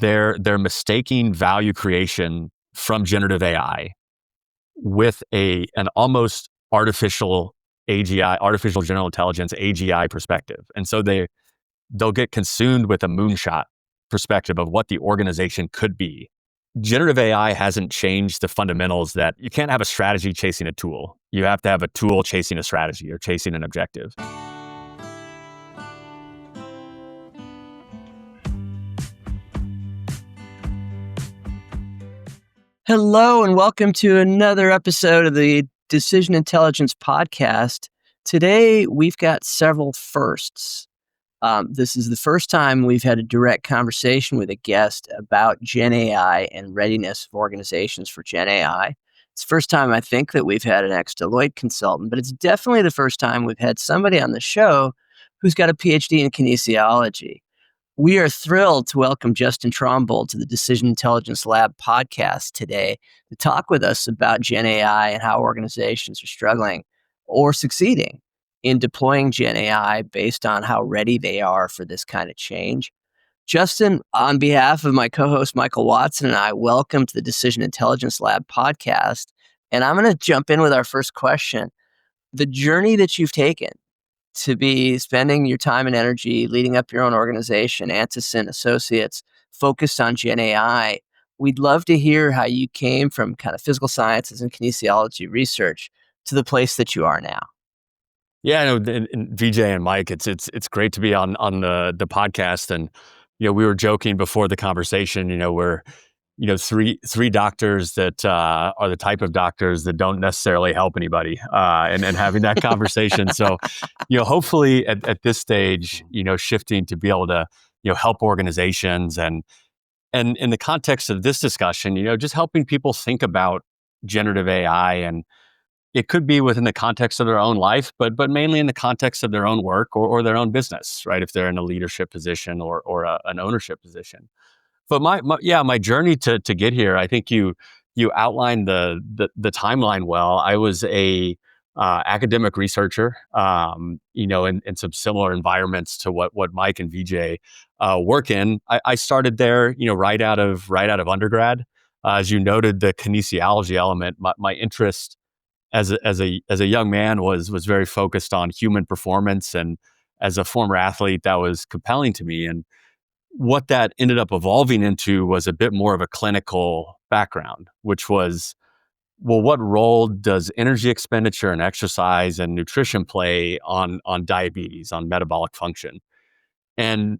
they're mistaking value creation from generative AI with an almost artificial AGI, artificial general intelligence, AGI perspective. And so they'll get consumed with a moonshot perspective of what the organization could be. Generative AI hasn't changed the fundamentals that you can't have a strategy chasing a tool. You have to have a tool chasing a strategy or chasing an objective. Hello, and welcome to another episode of the Decision Intelligence Podcast. Today, we've got several firsts. This is the first time we've had a direct conversation with a guest about GenAI and readiness of organizations for GenAI. It's the first time I think that we've had an ex-Deloitte consultant, but it's definitely the first time we've had somebody on the show who's got a PhD in kinesiology. We are thrilled to welcome Justin Trombold to the Decision Intelligence Lab podcast today to talk with us about GenAI and how organizations are struggling or succeeding in deploying GenAI based on how ready they are for this kind of change. Justin, on behalf of my co-host Michael Watson and I, welcome to the Decision Intelligence Lab podcast. And I'm going to jump in with our first question. The journey that you've taken to be spending your time and energy leading up your own organization, Antesyn Associates, focused on GenAI. We'd love to hear how you came from kind of physical sciences and kinesiology research to the place that you are now. Yeah, no, and Vijay and Mike, it's great to be on the podcast. And we were joking before the conversation. We're three doctors that are the type of doctors that don't necessarily help anybody, and having that conversation. So, hopefully at this stage, shifting to be able to, help organizations and in the context of this discussion, just helping people think about generative AI, and it could be within the context of their own life, but mainly in the context of their own work or their own business, right? If they're in a leadership position or an ownership position. But my journey to get here, I think you outlined the timeline well. I was a academic researcher, in some similar environments to what Mike and Vijay work in. I started there, right out of undergrad. As you noted, the kinesiology element, my interest as a young man was very focused on human performance, and as a former athlete, that was compelling to me. And what that ended up evolving into was a bit more of a clinical background, which was, well, what role does energy expenditure and exercise and nutrition play on diabetes, on metabolic function? And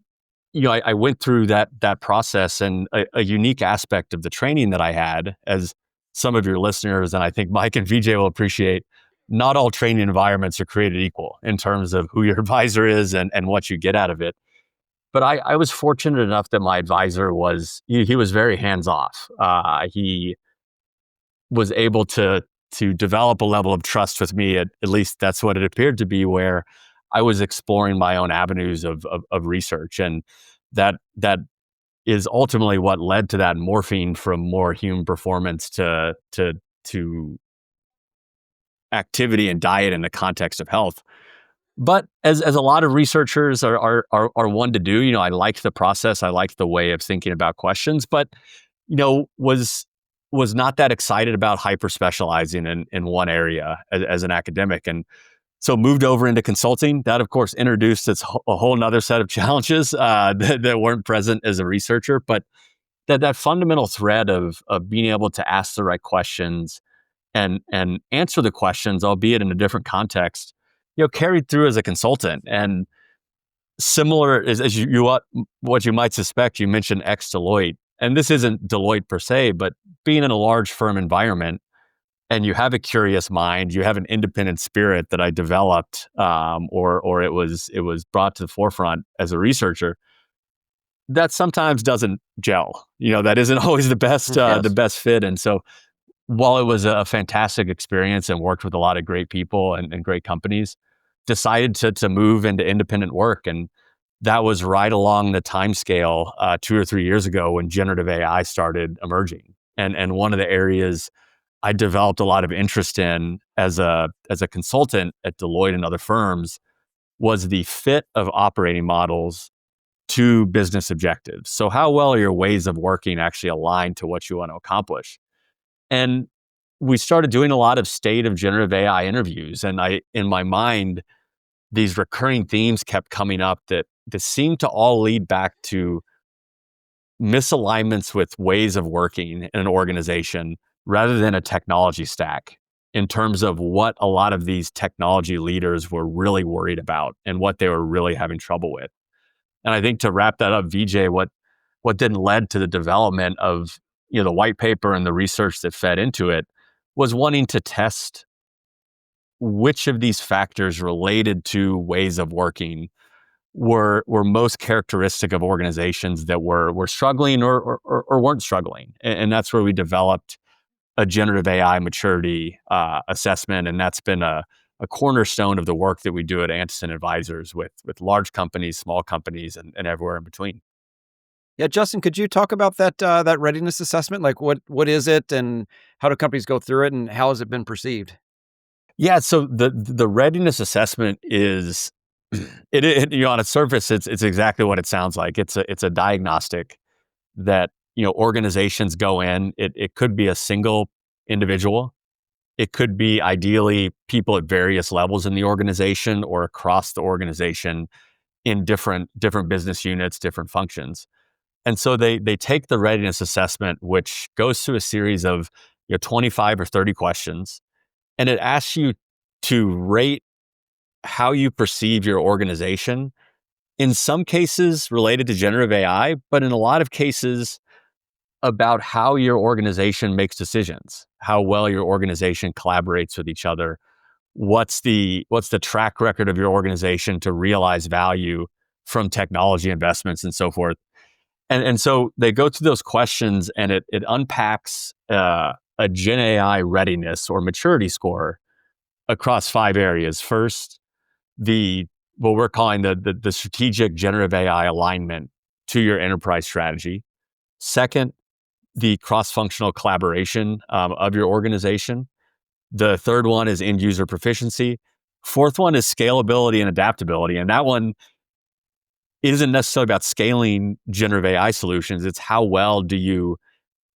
I went through that process, and a unique aspect of the training that I had, as some of your listeners, and I think Mike and Vijay will appreciate, not all training environments are created equal in terms of who your advisor is and what you get out of it. But I was fortunate enough that my advisor was very hands-off. He was able to develop a level of trust with me, at least that's what it appeared to be, where I was exploring my own avenues of research. And that is ultimately what led to that morphing from more human performance to activity and diet in the context of health. But as a lot of researchers are one to do, I liked the process. I liked the way of thinking about questions, but was not that excited about hyper specializing in one area as an academic, and so moved over into consulting. That, of course, introduced a whole nother set of challenges that weren't present as a researcher. But that fundamental thread of being able to ask the right questions and answer the questions, albeit in a different context, carried through as a consultant. And similar as what you might suspect, you mentioned ex-Deloitte, and this isn't Deloitte per se, but being in a large firm environment, and you have a curious mind, you have an independent spirit that I developed, or it was brought to the forefront as a researcher, that sometimes doesn't gel. That isn't always the best Yes. the best fit. And so, while it was a fantastic experience and worked with a lot of great people and great companies, decided to move into independent work. And that was right along the time scale 2 or 3 years ago when generative AI started emerging. And one of the areas I developed a lot of interest in as a consultant at Deloitte and other firms was the fit of operating models to business objectives. So how well are your ways of working actually aligned to what you want to accomplish? And we started doing a lot of state of generative AI interviews. And in my mind, these recurring themes kept coming up that seemed to all lead back to misalignments with ways of working in an organization rather than a technology stack in terms of what a lot of these technology leaders were really worried about and what they were really having trouble with. And I think to wrap that up, VJ, what then led to the development of the white paper and the research that fed into it was wanting to test which of these factors related to ways of working were most characteristic of organizations that were struggling or weren't struggling. And that's where we developed a generative AI maturity assessment. And that's been a cornerstone of the work that we do at Antesyn Advisors with large companies, small companies, and everywhere in between. Yeah, Justin, could you talk about that readiness assessment? Like what is it and how do companies go through it and how has it been perceived? Yeah, so the readiness assessment is on its surface, it's exactly what it sounds like. It's a diagnostic that organizations go in. It could be a single individual. It could be ideally people at various levels in the organization or across the organization in different business units, different functions. And so they take the readiness assessment, which goes through a series of 25 or 30 questions, and it asks you to rate how you perceive your organization, in some cases related to generative AI, but in a lot of cases about how your organization makes decisions, how well your organization collaborates with each other. What's the track record of your organization to realize value from technology investments and so forth? And so they go through those questions, and it unpacks a Gen AI readiness or maturity score across 5 areas. First, what we're calling the strategic generative AI alignment to your enterprise strategy. Second, the cross-functional collaboration of your organization. The third one is end user proficiency. Fourth one is scalability and adaptability. And that one isn't necessarily about scaling generative AI solutions. It's how well do you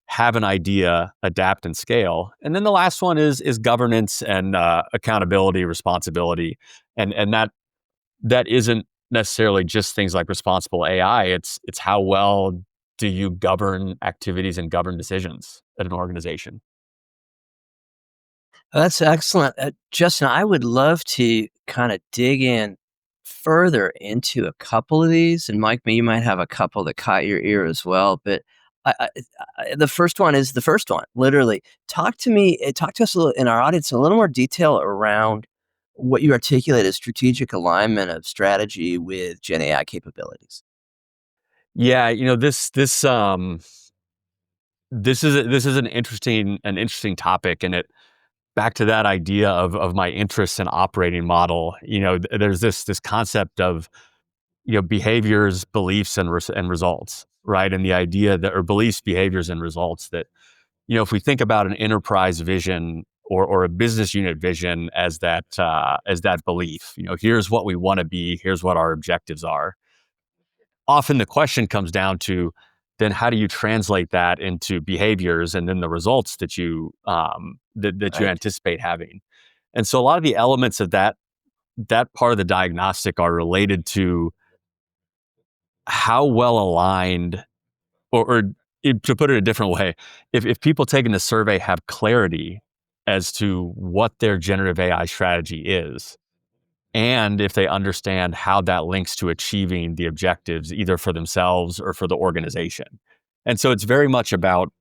have an idea, adapt, and scale. And then the last one is governance and accountability, responsibility. And that isn't necessarily just things like responsible AI. It's how well do you govern activities and govern decisions at an organization. That's excellent. Justin, I would love to kind of dig in further into a couple of these. And Mike, you might have a couple that caught your ear as well. But the first one is the first one, literally. Talk to us a little, in our audience, a little more detail around what you articulate as strategic alignment of strategy with Gen AI capabilities. Yeah, this is an interesting topic, and it back to that idea of my interest in operating model. There's this concept of behaviors, beliefs, and results, right? And the idea that or beliefs, behaviors, and results that if we think about an enterprise vision or a business unit vision as that belief, here's what we want to be, here's what our objectives are. Often the question comes down to then how do you translate that into behaviors and then the results that that you Right. anticipate having. And so a lot of the elements of that part of the diagnostic are related to how well aligned to put it a different way, if people taking the survey have clarity as to what their generative AI strategy is, and if they understand how that links to achieving the objectives either for themselves or for the organization. And so it's very much about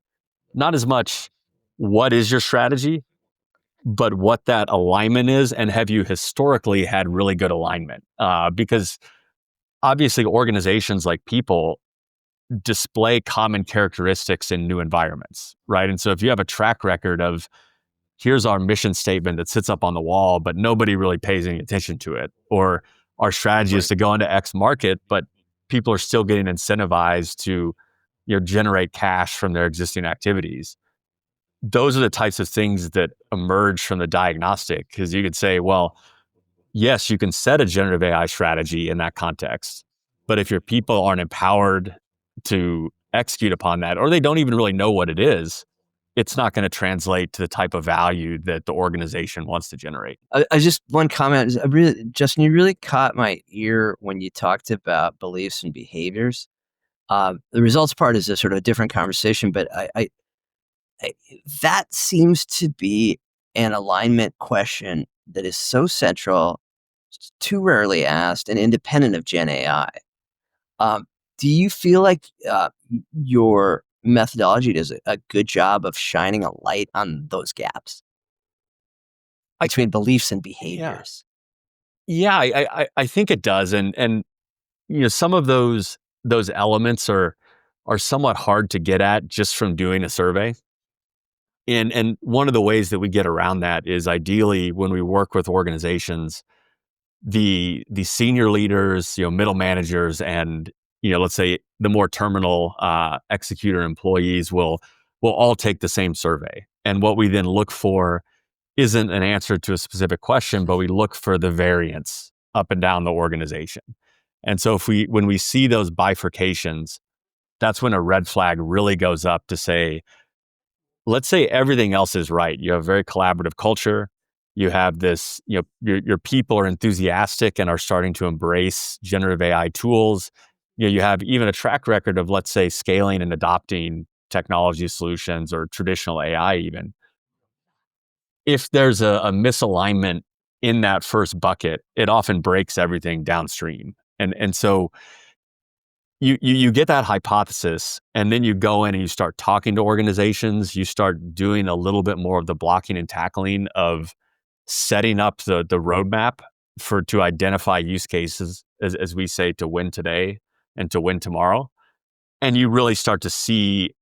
not as much what is your strategy, but what that alignment is, and have you historically had really good alignment? Because obviously organizations, like people, display common characteristics in new environments, right? And so if you have a track record of here's our mission statement that sits up on the wall, but nobody really pays any attention to it, or our strategy is Right. to go into X market, but people are still getting incentivized to generate cash from their existing activities. Those are the types of things that emerge from the diagnostic, because you could say, well, yes, you can set a generative AI strategy in that context, But if your people aren't empowered to execute upon that, or they don't even really know what it is, it's not going to translate to the type of value that the organization wants to generate. I just one comment is Justin, you really caught my ear when you talked about beliefs and behaviors. The results part is a sort of a different conversation, but I that seems to be an alignment question that is so central, too rarely asked, and independent of Gen AI. Um, do you feel like your methodology does a good job of shining a light on those gaps between beliefs and Yeah. behaviors? Yeah, I think it does. And some of those elements are somewhat hard to get at just from doing a survey. And one of the ways that we get around that is ideally when we work with organizations, the senior leaders, middle managers, and let's say the more terminal executor employees will all take the same survey. And what we then look for isn't an answer to a specific question, but we look for the variance up and down the organization. And so when we see those bifurcations, that's when a red flag really goes up to say, let's say everything else is right. You have a very collaborative culture. You have this, your people are enthusiastic and are starting to embrace generative AI tools. You have even a track record of, let's say, scaling and adopting technology solutions or traditional AI even. If there's a misalignment in that first bucket, it often breaks everything downstream. And so you get that hypothesis, and then you go in and you start talking to organizations. You start doing a little bit more of the blocking and tackling of setting up the roadmap to identify use cases, as we say, to win today and to win tomorrow. And you really start to see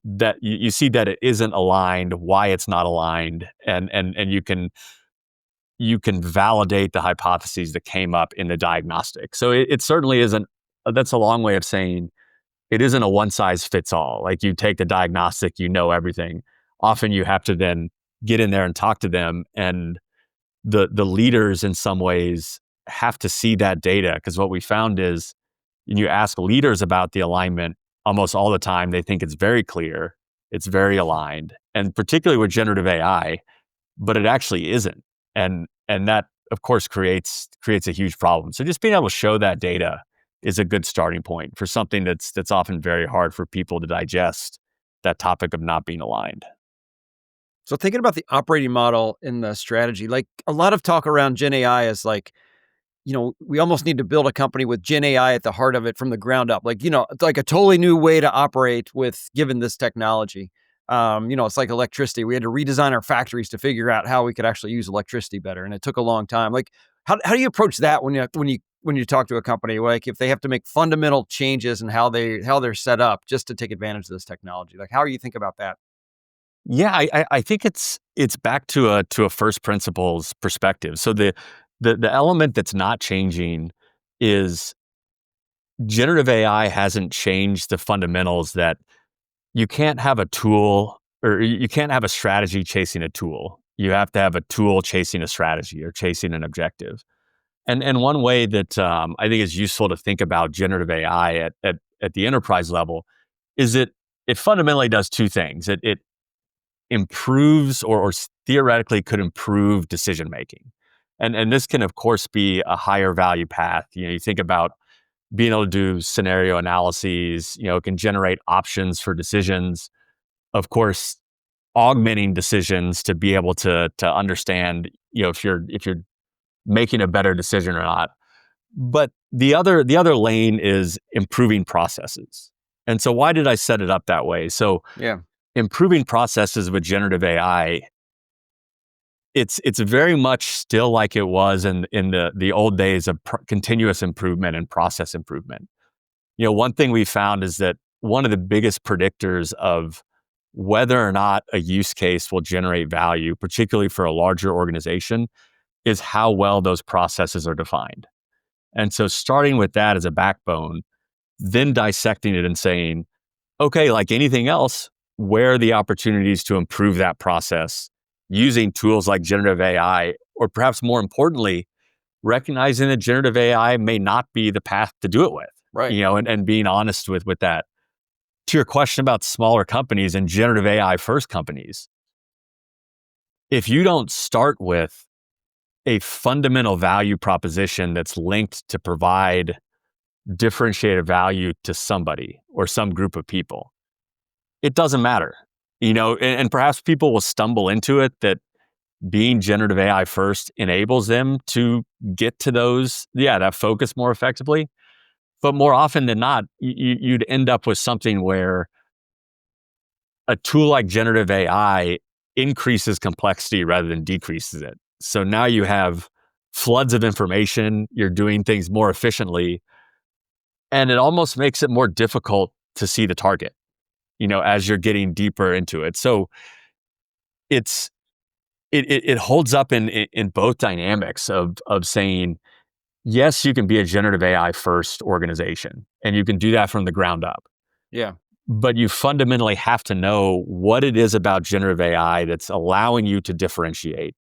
that you see that it isn't aligned, why it's not aligned, and you can validate the hypotheses that came up in the diagnostic. So it certainly isn't. That's a long way of saying it isn't a one size fits all. Like you take the diagnostic, everything. Often you have to then get in there and talk to them, and the leaders in some ways have to see that data, because what we found is when you ask leaders about the alignment, almost all the time they think it's very clear, it's very aligned, and particularly with generative AI, but it actually isn't. And that of course creates a huge problem. So just being able to show that data is a good starting point for something that's often very hard for people to digest, that topic of not being aligned. So thinking about the operating model in the strategy, like a lot of talk around Gen AI is like, we almost need to build a company with Gen AI at the heart of it from the ground up. Like, it's like a totally new way to operate with given this technology. It's like electricity. We had to redesign our factories to figure out how we could actually use electricity better, and it took a long time. Like, how do you approach that when you talk to a company? Like, if they have to make fundamental changes in how they're set up just to take advantage of this technology, like how do you think about that? Yeah, I think it's back to a first principles perspective. So the element that's not changing is generative AI hasn't changed the fundamentals that you can't have a tool, or you can't have a strategy chasing a tool. You have to have a tool chasing a strategy or chasing an objective. And one way that I think is useful to think about generative AI at the enterprise level is it fundamentally does two things. It improves or theoretically could improve decision making. And this can, of course, be a higher value path. You think about being able to do scenario analyses, it can generate options for decisions. Of course, augmenting decisions to be able to understand, if you're making a better decision or not. But the other lane is improving processes. And so why did I set it up that way? So Yeah. improving processes with generative AI, it's very much still like it was in the old days of continuous improvement and process improvement. One thing we found is that one of the biggest predictors of whether or not a use case will generate value, particularly for a larger organization, is how well those processes are defined. And so starting with that as a backbone, then dissecting it and saying, okay, like anything else, where are the opportunities to improve that process using tools like generative AI, or perhaps more importantly, recognizing that generative AI may not be the path to do it with, Right. and being honest with that. To your question about smaller companies and generative AI first companies, if you don't start with a fundamental value proposition that's linked to provide differentiated value to somebody or some group of people, it doesn't matter. And perhaps people will stumble into it that being generative AI first enables them to get to that focus more effectively. But more often than not, you'd end up with something where a tool like generative AI increases complexity rather than decreases it. So now you have floods of information, you're doing things more efficiently, and it almost makes it more difficult to see the target, as you're getting deeper into it. So it holds up in both dynamics of saying, yes, you can be a generative AI first organization, and you can do that from the ground up. Yeah. But you fundamentally have to know what it is about generative AI that's allowing you to differentiate,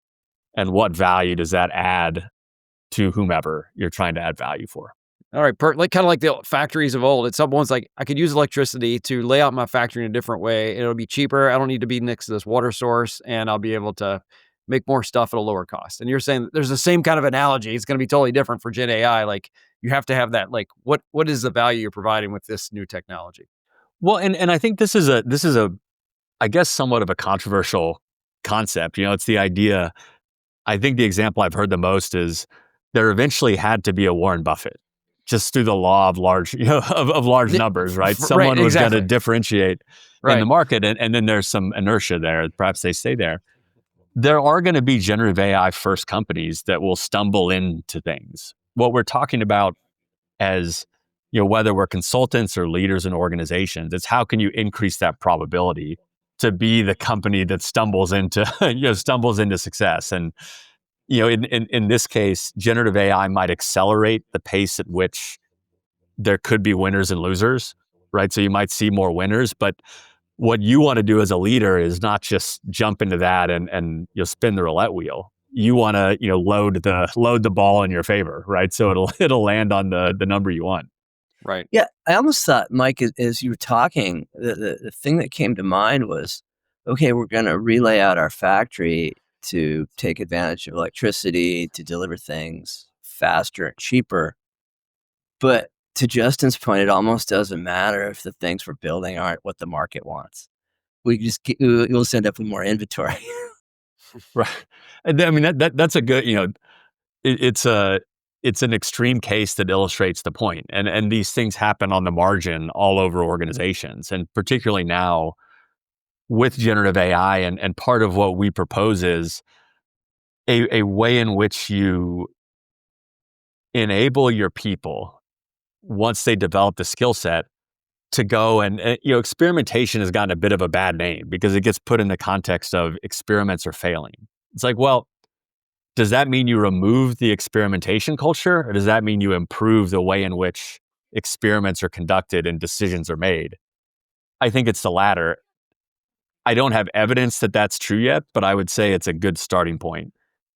and what value does that add to whomever you're trying to add value for. All right, like kind of like the factories of old. It's someone's like, I could use electricity to lay out my factory in a different way. It'll be cheaper. I don't need to be next to this water source, and I'll be able to make more stuff at a lower cost. And you're saying that there's the same kind of analogy. It's going to be totally different for Gen AI. Like you have to have that. Like what is the value you're providing with this new technology? Well, and I think this is a I guess somewhat of a controversial concept. It's the idea. I think the example I've heard the most is there eventually had to be a Warren Buffett, just through the law of large, of large numbers, right? Someone was going to differentiate in the market, and then there's some inertia there. Perhaps they stay there. There are going to be generative AI first companies that will stumble into things. What we're talking about as, whether we're consultants or leaders in organizations, it's how can you increase that probability to be the company that stumbles into success. And in this case, generative AI might accelerate the pace at which there could be winners and losers, right? So you might see more winners, but what you want to do as a leader is not just jump into that and spin the roulette wheel. You want to load the ball in your favor, right? So it'll land on the number you want. Right. Yeah, I almost thought, Mike, as you were talking, the thing that came to mind was, okay, we're going to relay out our factory to take advantage of electricity to deliver things faster and cheaper. But to Justin's point, it almost doesn't matter if the things we're building aren't what the market wants. We'll just end up with more inventory. Right. And I mean, that's a good, it's an extreme case that illustrates the point. And these things happen on the margin all over organizations, and particularly now with generative AI. And part of what we propose is a way in which you enable your people, once they develop the skill set, to go and experimentation has gotten a bit of a bad name because it gets put in the context of experiments are failing. It's like, well, does that mean you remove the experimentation culture, or does that mean you improve the way in which experiments are conducted and decisions are made? I think it's the latter. I don't have evidence that that's true yet, but I would say it's a good starting point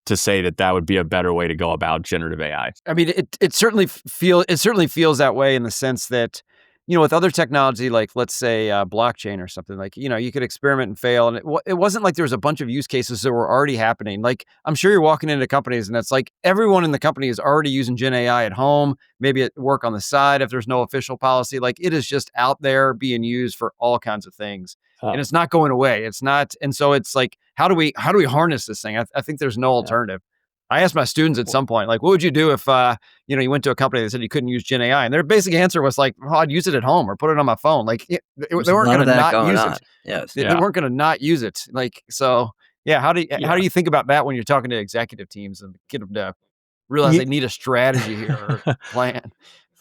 to say that would be a better way to go about generative AI. I mean, it certainly feels that way in the sense that, with other technology, like let's say blockchain or something, like, you could experiment and fail. And it wasn't like there was a bunch of use cases that were already happening. Like, I'm sure you're walking into companies and it's like everyone in the company is already using Gen AI at home, maybe at work on the side if there's no official policy. Like, it is just out there being used for all kinds of things. And it's not going away. It's not. And so it's like, how do we harness this thing? I think there's no alternative. I asked my students at some point, like, what would you do if, you went to a company that said you couldn't use Gen AI? And their basic answer was like, well, I'd use it at home or put it on my phone. Like they weren't going to not use it. Yes. They weren't going to not use it. Like, so yeah. How do you think about that when you're talking to executive teams and get them to realize they need a strategy here or a plan?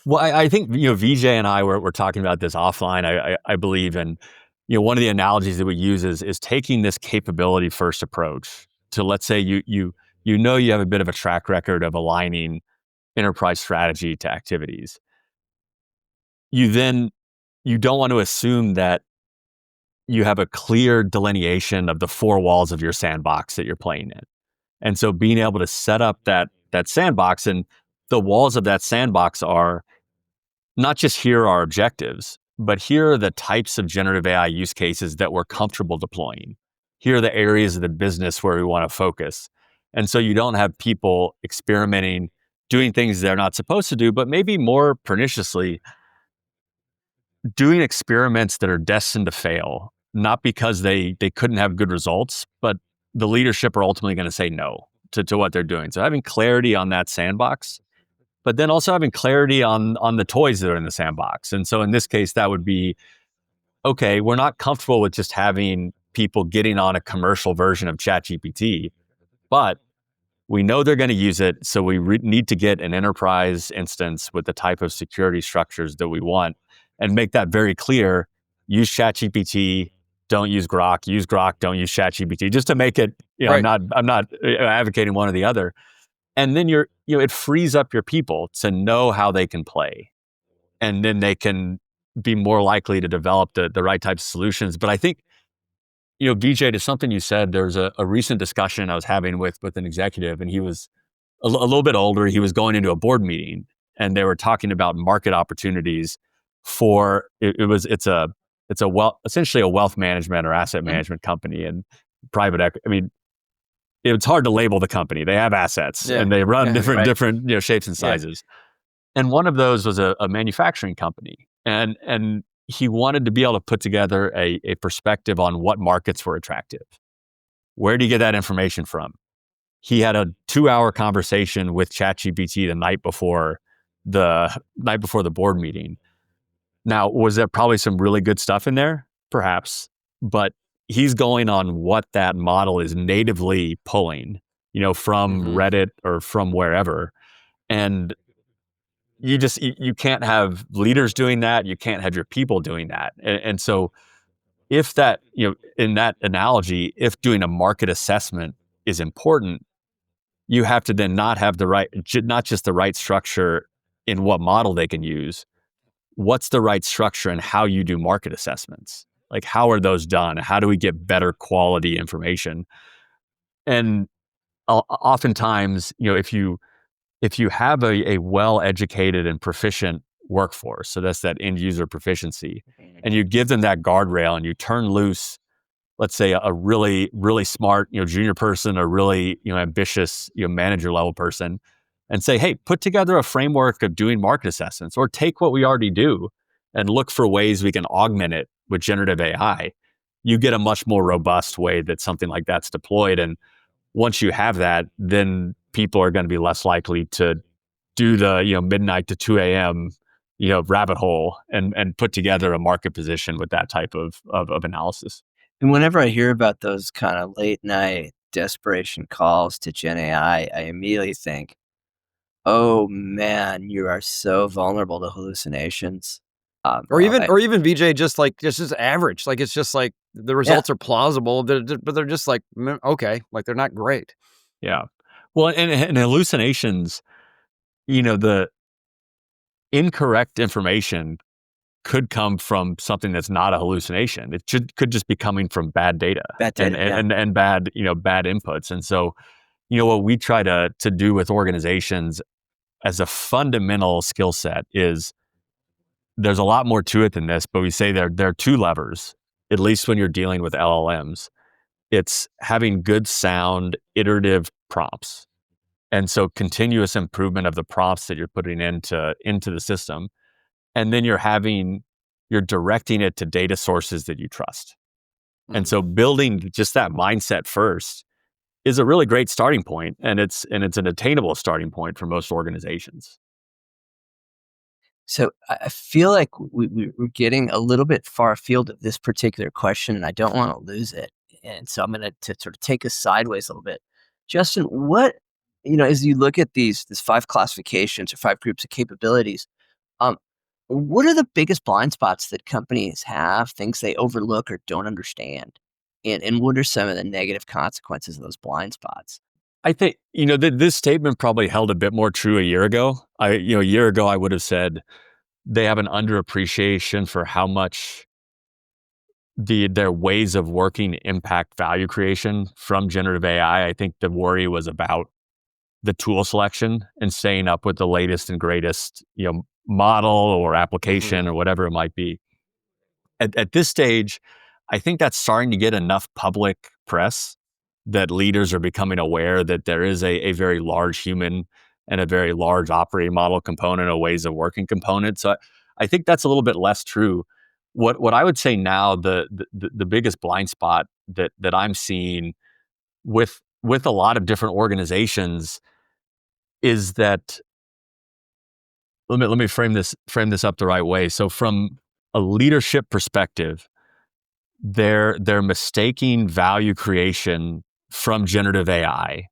Well, I think, VJ and I were talking about this offline, I believe. And, one of the analogies that we use is taking this capability first approach to, let's say you have a bit of a track record of aligning enterprise strategy to activities. You don't want to assume that you have a clear delineation of the four walls of your sandbox that you're playing in. And so being able to set up that that sandbox. And the walls of that sandbox are not just here are objectives, but here are the types of generative AI use cases that we're comfortable deploying. Here are the areas of the business where we want to focus. And so you don't have people experimenting, doing things they're not supposed to do, but maybe more perniciously, doing experiments that are destined to fail, not because they couldn't have good results, but the leadership are ultimately going to say no to what they're doing. So having clarity on that sandbox, but then also having clarity on the toys that are in the sandbox. And so in this case, that would be, okay, we're not comfortable with just having people getting on a commercial version of ChatGPT, but we know they're going to use it. So we need to get an enterprise instance with the type of security structures that we want and make that very clear. Use ChatGPT, don't use Grok. Use Grok, don't use ChatGPT. Just to make it, Right. I'm not advocating one or the other. And then it frees up your people to know how they can play. And then they can be more likely to develop the right types of solutions. But I think, VJ, to something you said, there's a recent discussion I was having with an executive, and he was a little bit older. He was going into a board meeting, and they were talking about market opportunities for essentially a wealth management or asset management company and private equity. I mean, it's hard to label the company. They have assets and they run Right. different shapes and sizes. And one of those was a manufacturing company, and he wanted to be able to put together a perspective on what markets were attractive. Where do you get that information from? He had a 2-hour conversation with ChatGPT the night before the board meeting. Now, was there probably some really good stuff in there? Perhaps, but he's going on what that model is natively pulling, from Reddit or from wherever. And you can't have leaders doing that. You can't have your people doing that. And so if that, in that analogy, if doing a market assessment is important, you have to then not just the right structure in what model they can use. What's the right structure and how you do market assessments? Like, how are those done? How do we get better quality information? And oftentimes, if you have a well-educated and proficient workforce, so that's that end user proficiency, and you give them that guardrail and you turn loose, let's say a really, really smart, junior person or really, ambitious, manager level person, and say, hey, put together a framework of doing market assessments, or take what we already do and look for ways we can augment it with generative AI. You get a much more robust way that something like that's deployed. And once you have that, then people are going to be less likely to do the, midnight to 2 a.m., rabbit hole and put together a market position with that type of analysis. And whenever I hear about those kind of late night desperation calls to Gen AI, I immediately think, oh man, you are so vulnerable to hallucinations. Or even VJ, just average. Like, it's just like the results are plausible, but they're just like, okay, like they're not great. Yeah. Well, and hallucinations, the incorrect information could come from something that's not a hallucination. It could just be coming from bad data, and bad, bad inputs. And so, what we try to do with organizations as a fundamental skill set is there's a lot more to it than this, but we say there are two levers, at least when you're dealing with LLMs. It's having good sound, iterative prompts. And so continuous improvement of the prompts that you're putting into the system. And then you're directing it to data sources that you trust. And so building just that mindset first is a really great starting point, and it's an attainable starting point for most organizations. So I feel like we're getting a little bit far afield of this particular question, and I don't want to lose it. And so I'm going to sort of take us sideways a little bit. Justin, as you look at these 5 classifications or 5 groups of capabilities, um, what are the biggest blind spots that companies have, things they overlook or don't understand? And what are some of the negative consequences of those blind spots? I think, this statement probably held a bit more true a year ago. A year ago, I would have said they have an underappreciation for how much their ways of working impact value creation from generative AI. I think the worry was about the tool selection and staying up with the latest and greatest, model or application or whatever it might be. At this stage, I think that's starting to get enough public press that leaders are becoming aware that there is a very large human and a very large operating model component, a ways of working component. So I think that's a little bit less true. What I would say now, the biggest blind spot that I'm seeing with a lot of different organizations is that, let me frame this up the right way. So from a leadership perspective, they're mistaking value creation from generative AI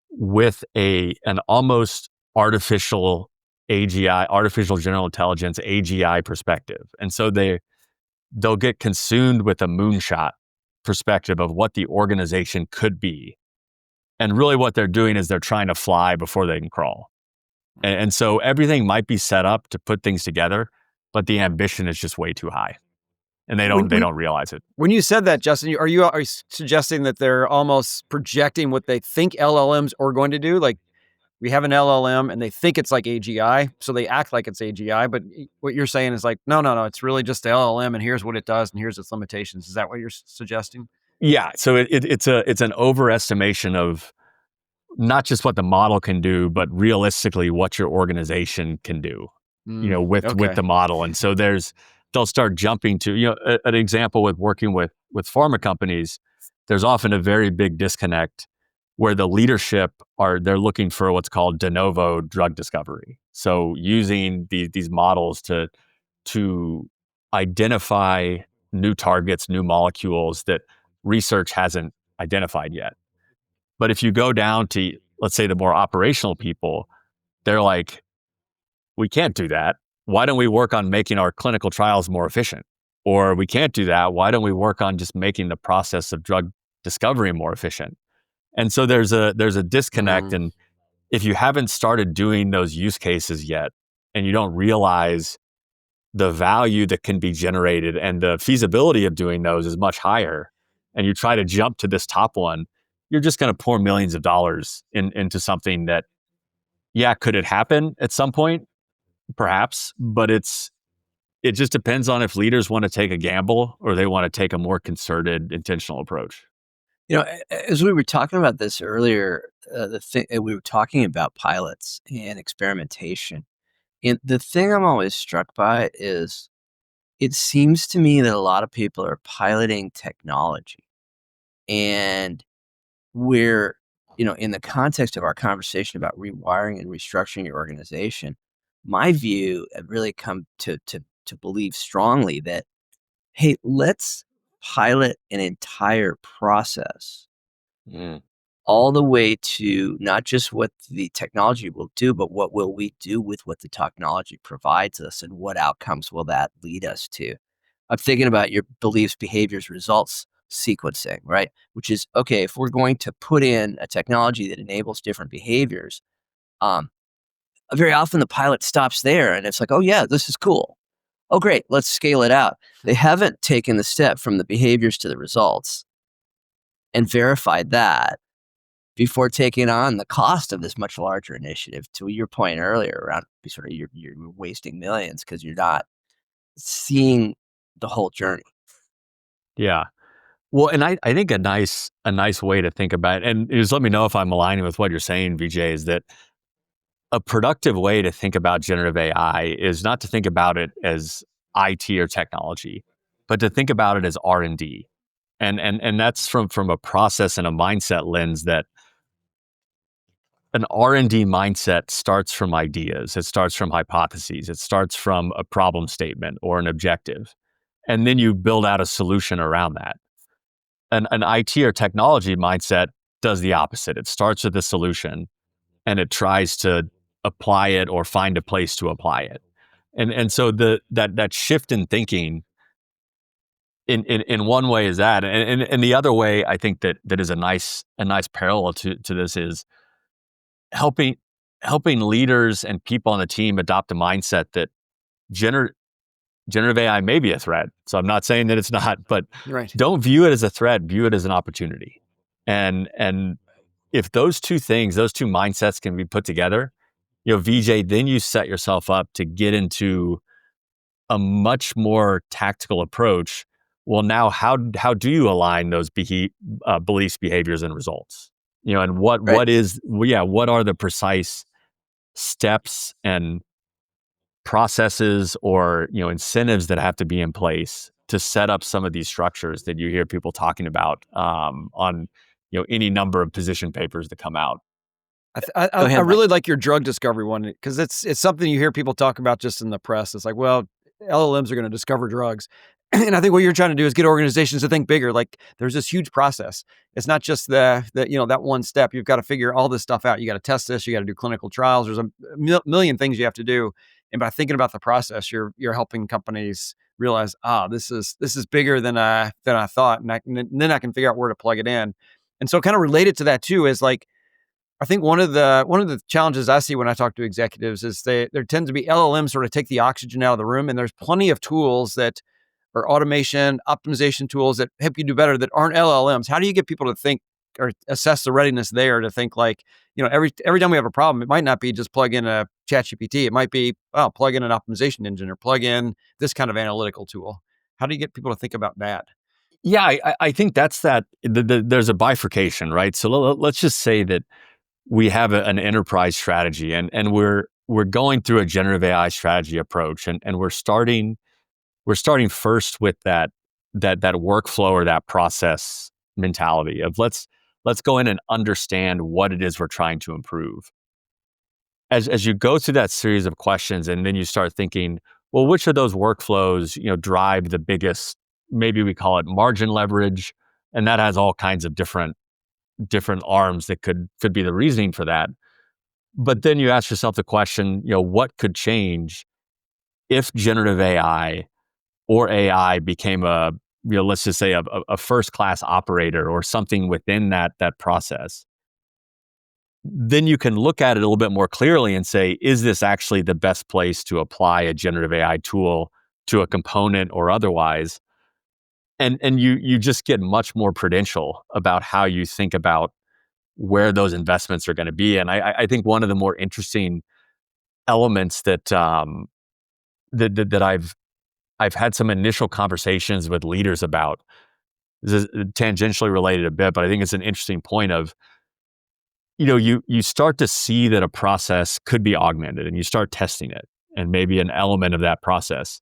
with an almost artificial AGI, artificial general intelligence, AGI perspective. And so they'll get consumed with a moonshot perspective of what the organization could be. And really what they're doing is they're trying to fly before they can crawl. And so everything might be set up to put things together, but the ambition is just way too high. And they don't realize it. When you said that, Justin, are you suggesting that they're almost projecting what they think LLMs are going to do? Like, we have an LLM and they think it's like AGI, so they act like it's AGI. But what you're saying is like, no, it's really just the LLM, and here's what it does, and here's its limitations. Is that what you're suggesting? Yeah. So it's an overestimation of not just what the model can do, but realistically what your organization can do. With the model. And so they'll start jumping to, an example with working with pharma companies, there's often a very big disconnect where the leadership they're looking for what's called de novo drug discovery. So using these models to identify new targets, new molecules that research hasn't identified yet. But if you go down to, let's say, the more operational people, they're like, we can't do that. Why don't we work on making our clinical trials more efficient? Or we can't do that. Why don't we work on just making the process of drug discovery more efficient? And so there's a disconnect. And if you haven't started doing those use cases yet, and you don't realize the value that can be generated and the feasibility of doing those is much higher, and you try to jump to this top one, you're just going to pour millions of dollars into something that, could it happen at some point? Perhaps, but it just depends on if leaders want to take a gamble or they want to take a more concerted, intentional approach. As we were talking about this earlier, we were talking about pilots and experimentation. And the thing I'm always struck by is it seems to me that a lot of people are piloting technology. And we're, in the context of our conversation about rewiring and restructuring your organization, my view, I've really come to believe strongly that, hey, let's pilot an entire process all the way to not just what the technology will do, but what will we do with what the technology provides us, and what outcomes will that lead us to? I'm thinking about your beliefs, behaviors, results sequencing, right? Which is, okay, if we're going to put in a technology that enables different behaviors, very often the pilot stops there and it's like, oh yeah, this is cool. Oh great, let's scale it out. They haven't taken the step from the behaviors to the results and verified that before taking on the cost of this much larger initiative. To your point earlier around sort of you're wasting millions because you're not seeing the whole journey. Yeah. Well, and I think a nice way to think about it, and just let me know if I'm aligning with what you're saying, Vijay, is that a productive way to think about generative AI is not to think about it as IT or technology, but to think about it as R&D. And that's from a process and a mindset lens, that an R&D mindset starts from ideas. It starts from hypotheses. It starts from a problem statement or an objective. And then you build out a solution around that. An IT or technology mindset does the opposite. It starts with a solution and it tries to apply it or find a place to apply it. And so that shift in thinking in one way is that. And the other way I think that is a nice parallel to this is helping leaders and people on the team adopt a mindset that generative AI may be a threat. So I'm not saying that it's not, but Right. Don't view it as a threat, view it as an opportunity. And if those two things, those two mindsets can be put together, VJ, then you set yourself up to get into a much more tactical approach. Well, now how do you align those beliefs, behaviors, and results? And what Right. what are the precise steps and processes or incentives that have to be in place to set up some of these structures that you hear people talking about on any number of position papers that come out. Go I ahead, Mike. really like your drug discovery one because it's something you hear people talk about just in the press. It's like, well, LLMs are going to discover drugs. And I think what you're trying to do is get organizations to think bigger. Like there's this huge process. It's not just that one step. You've got to figure all this stuff out. You got to test this. You got to do clinical trials. There's a million things you have to do. And by thinking about the process, you're helping companies realize, this is bigger than I thought, and then I can figure out where to plug it in. And so, kind of related to that too is like I think one of the challenges I see when I talk to executives is there tends to be LLMs sort of take the oxygen out of the room, and there's plenty of tools that are automation, optimization tools that help you do better that aren't LLMs. How do you get people to think or assess the readiness there to think like, every time we have a problem, it might not be just plug in a ChatGPT. It might be, plug in an optimization engine or plug in this kind of analytical tool. How do you get people to think about that? Yeah, I think that's there's a bifurcation, right? So let's just say that we have an enterprise strategy and we're going through a generative AI strategy approach and we're starting first with that workflow or that process mentality of let's go in and understand what it is we're trying to improve. As you go through that series of questions and then you start thinking, well, which of those workflows, drive the biggest, maybe we call it margin leverage, and that has all kinds of different arms that could be the reasoning for that. But then you ask yourself the question, what could change if generative AI or AI became let's just say a first-class operator or something within that process? Then you can look at it a little bit more clearly and say, is this actually the best place to apply a generative AI tool to a component or otherwise? And you just get much more prudential about how you think about where those investments are going to be. And I think one of the more interesting elements that I've had some initial conversations with leaders about, this is tangentially related a bit, but I think it's an interesting point of, you start to see that a process could be augmented and you start testing it and maybe an element of that process.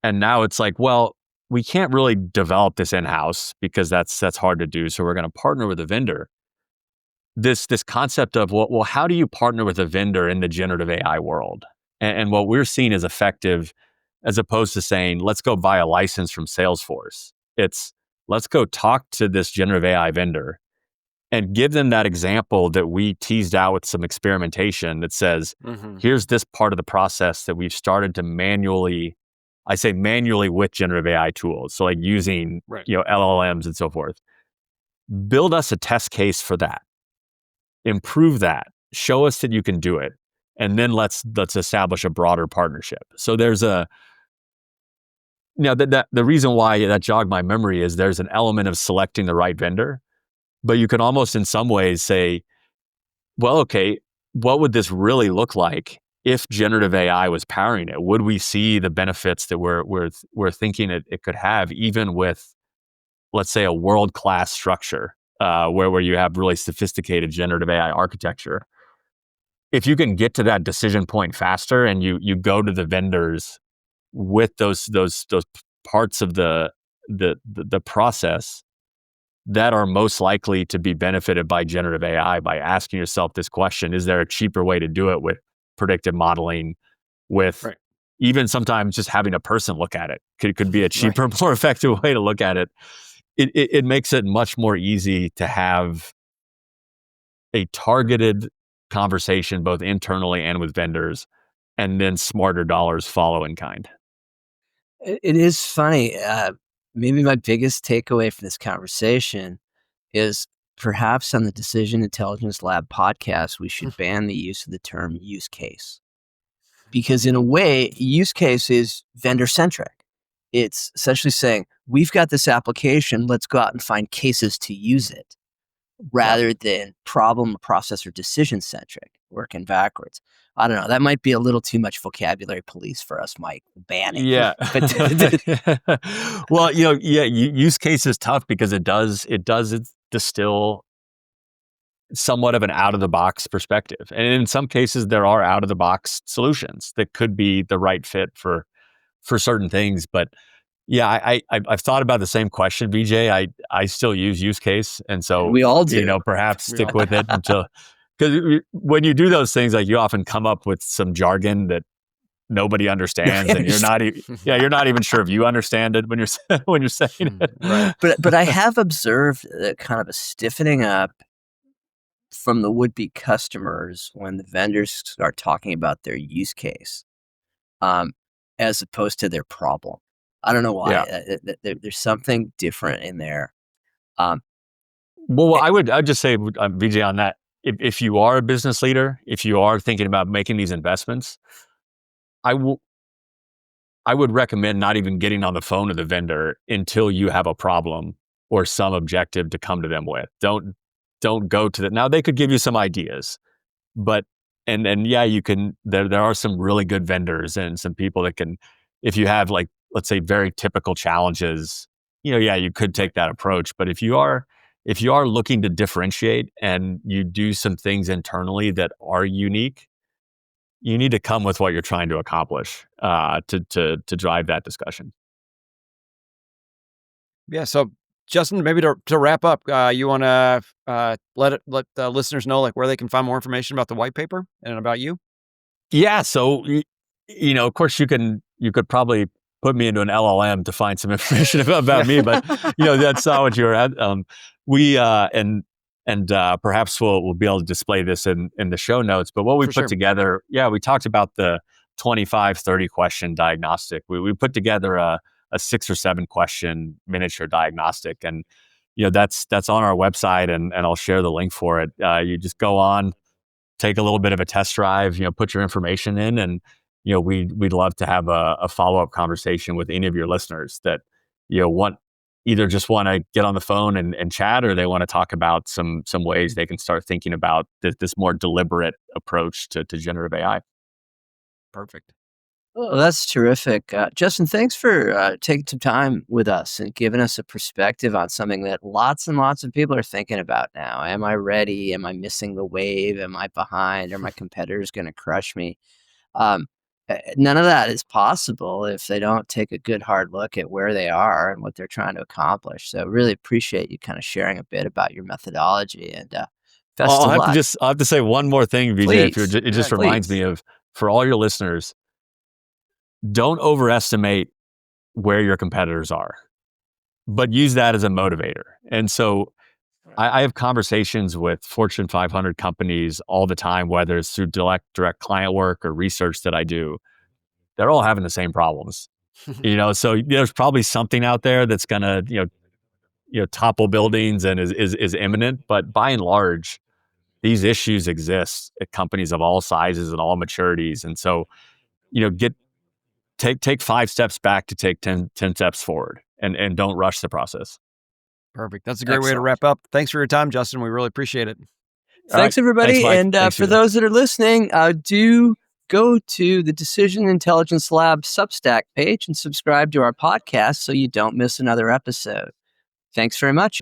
And now it's like, well, we can't really develop this in-house because that's hard to do. So we're going to partner with a vendor. This concept of, well, how do you partner with a vendor in the generative AI world? And what we're seeing is effective, as opposed to saying, let's go buy a license from Salesforce. It's, let's go talk to this generative AI vendor and give them that example that we teased out with some experimentation that says, here's this part of the process that we've started to manually with generative AI tools. So like using, LLMs and so forth. Build us a test case for that. Improve that. Show us that you can do it. And then let's establish a broader partnership. So there's the reason why that jogged my memory is there's an element of selecting the right vendor, but you can almost in some ways say, well, okay, what would this really look like if generative AI was powering it? Would we see the benefits that we're thinking it could have, even with, let's say, a world-class structure where you have really sophisticated generative AI architecture? If you can get to that decision point faster and you go to the vendors with those parts of the process that are most likely to be benefited by generative AI, by asking yourself this question, is there a cheaper way to do it with predictive modeling, with even sometimes just having a person look at it? Could be a cheaper, more effective way to look at it. It makes it much more easy to have a targeted conversation, both internally and with vendors, and then smarter dollars follow in kind. It is funny. Maybe my biggest takeaway from this conversation is perhaps on the Decision Intelligence Lab podcast, we should ban the use of the term use case. Because in a way, use case is vendor centric. It's essentially saying, we've got this application, let's go out and find cases to use it. rather than problem, process, or decision centric, working backwards. I don't know. That might be a little too much vocabulary police for us, Mike. Banning. Yeah. But Well, yeah, use case is tough because it does distill somewhat of an out of the box perspective. And in some cases there are out of the box solutions that could be the right fit for certain things. But yeah, I've thought about the same question, VJ. I still use case, and so we all do. perhaps We stick all with it until, because when you do those things, like, you often come up with some jargon that nobody understands, and you're not even sure if you understand it when you're when you're saying it. Right. But I have observed kind of a stiffening up from the would-be customers when the vendors start talking about their use case, um, as opposed to their problem. I don't know why. Yeah. There's something different in there. Um, Well, eh, I'd just say, VJ, on that, if you are a business leader, if you are thinking about making these investments, I will I would recommend not even getting on the phone with the vendor until you have a problem or some objective to come to them with. Don't go to that. Now, they could give you some ideas, but and yeah, you can. There are some really good vendors and some people that can, if you have, like, let's say, very typical challenges, yeah, you could take that approach. But if you are looking to differentiate and you do some things internally that are unique, you need to come with what you're trying to accomplish, to drive that discussion. Yeah. So, Justin, maybe to wrap up, you want to let the listeners know, like, where they can find more information about the white paper and about you. Yeah, so of course, you could probably put me into an LLM to find some information about me, but that's not what you're at. We and perhaps we'll be able to display this in the show notes. But what we For put sure. together, yeah, we talked about the 25-30 question diagnostic. We put together a 6 or 7 question miniature diagnostic, and that's on our website, and I'll share the link for it. You just go on, take a little bit of a test drive, put your information in, and we'd love to have a follow-up conversation with any of your listeners that want, either just want to get on the phone and chat, or they want to talk about some ways they can start thinking about this more deliberate approach to generative AI. Perfect. well, that's terrific. Justin, thanks for taking some time with us and giving us a perspective on something that lots and lots of people are thinking about now. Am I ready? Am I missing the wave? Am I behind? Are my competitors going to crush me? Um, None of that is possible if they don't take a good hard look at where they are and what they're trying to accomplish. So, really appreciate you kind of sharing a bit about your methodology, and best I'll of have to luck. just I'll have to say one more thing, VJ. If you're, Please, it Yeah. just reminds please. me of, for all your listeners, don't overestimate where your competitors are, but use that as a motivator. And so I have conversations with Fortune 500 companies all the time, whether it's through direct client work or research that I do. They're all having the same problems. So there's probably something out there that's gonna, topple buildings and is imminent. But by and large, these issues exist at companies of all sizes and all maturities. And so, get take 5 steps back to take 10 steps forward, and don't rush the process. Perfect. That's a great way to Excellent. wrap up. Thanks for your time, Justin. We really appreciate it. All right. Thanks, Thanks, everybody. Mike. And Thanks, for Vijay. those that are listening, do go to the Decision Intelligence Lab Substack page and subscribe to our podcast so you don't miss another episode. Thanks very much.